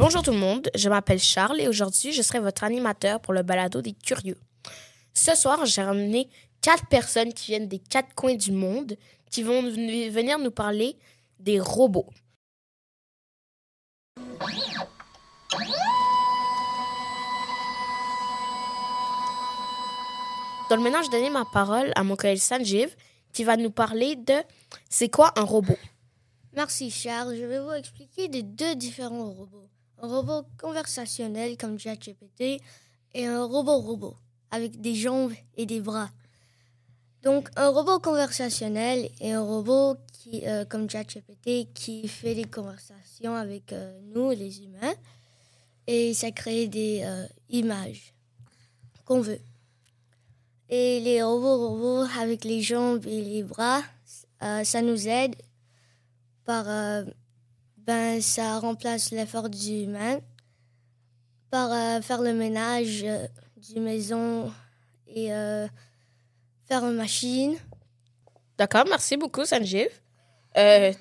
Bonjour tout le monde, je m'appelle Charles et aujourd'hui, je serai votre animateur pour le balado des curieux. Ce soir, j'ai ramené 4 personnes qui viennent des 4 coins du monde qui vont venir nous parler des robots. Donc maintenant, je donne ma parole à mon collègue Sanjeev qui va nous parler de c'est quoi un robot. Merci Charles, je vais vous expliquer de 2 différents robots. Un robot conversationnel comme ChatGPT et un robot avec des jambes et des bras. Donc un robot conversationnel est un robot qui, comme ChatGPT qui fait des conversations avec nous les humains et ça crée des images qu'on veut. Et les robots avec les jambes et les bras, ça nous aide par ça remplace l'effort du humain par faire le ménage du maison et faire une machine. D'accord, merci beaucoup Sanjeev.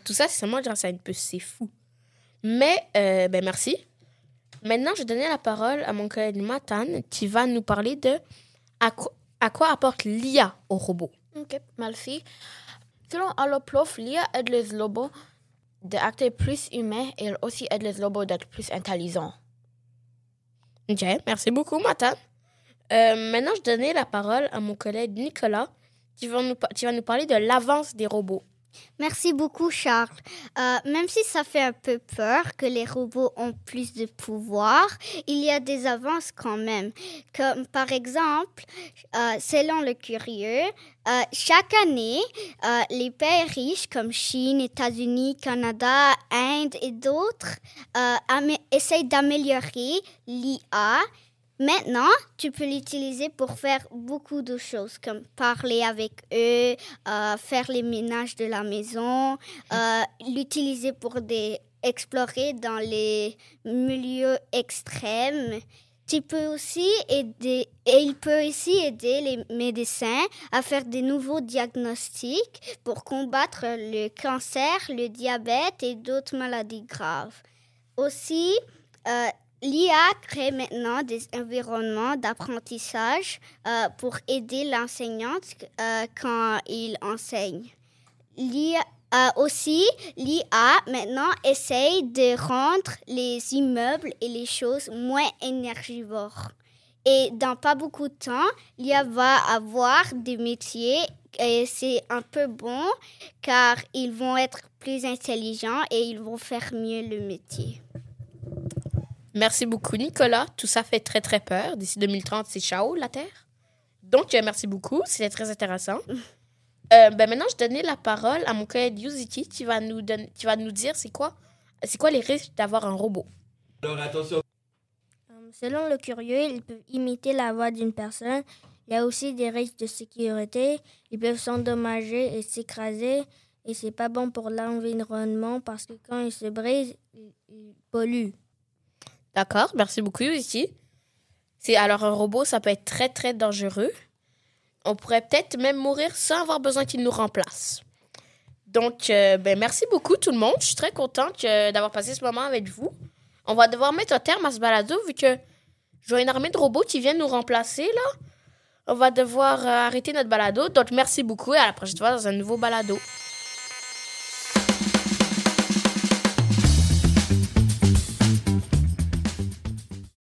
Tout ça, c'est seulement grâce à une puce, c'est fou. Mais, merci. Maintenant, je vais donner la parole à mon collègue Matan qui va nous parler de à quoi apporte l'IA au robot. Ok, merci. Selon Alloplov, l'IA aide les robots d'être plus humains et aussi aide les robots d'être plus intelligents. Ok, merci beaucoup, Matan. Maintenant, je vais donner la parole à mon collègue Nicolas qui va nous parler de l'avance des robots. Merci beaucoup, Charles. Même si ça fait un peu peur que les robots ont plus de pouvoir, il y a des avances quand même. Comme par exemple, selon le curieux, chaque année, les pays riches comme Chine, États-Unis, Canada, Inde et d'autres essayent d'améliorer l'IA. Maintenant, tu peux l'utiliser pour faire beaucoup de choses, comme parler avec eux, faire les ménages de la maison, l'utiliser pour explorer dans les milieux extrêmes. Il peut aussi aider les médecins à faire des nouveaux diagnostics pour combattre le cancer, le diabète et d'autres maladies graves. Aussi, l'IA crée maintenant des environnements d'apprentissage pour aider l'enseignante quand il enseigne. L'IA maintenant essaye de rendre les immeubles et les choses moins énergivores. Et dans pas beaucoup de temps, l'IA va avoir des métiers et c'est un peu bon car ils vont être plus intelligents et ils vont faire mieux le métier. Merci beaucoup, Nicolas. Tout ça fait très, très peur. D'ici 2030, c'est ciao, la Terre. Donc, merci beaucoup. C'était très intéressant. Maintenant, je vais donner la parole à mon collègue Yuzuki qui va nous dire c'est quoi les risques d'avoir un robot. Alors, attention. Selon le curieux, ils peuvent imiter la voix d'une personne. Il y a aussi des risques de sécurité. Ils peuvent s'endommager et s'écraser. Et c'est pas bon pour l'environnement parce que quand ils se brisent, ils polluent. D'accord, merci beaucoup Yuzuki. Alors, un robot, ça peut être très, très dangereux. On pourrait peut-être même mourir sans avoir besoin qu'il nous remplace. Donc, merci beaucoup tout le monde. Je suis très contente d'avoir passé ce moment avec vous. On va devoir mettre un terme à ce balado vu que je vois une armée de robots qui viennent nous remplacer, là. On va devoir arrêter notre balado. Donc, merci beaucoup et à la prochaine fois dans un nouveau balado.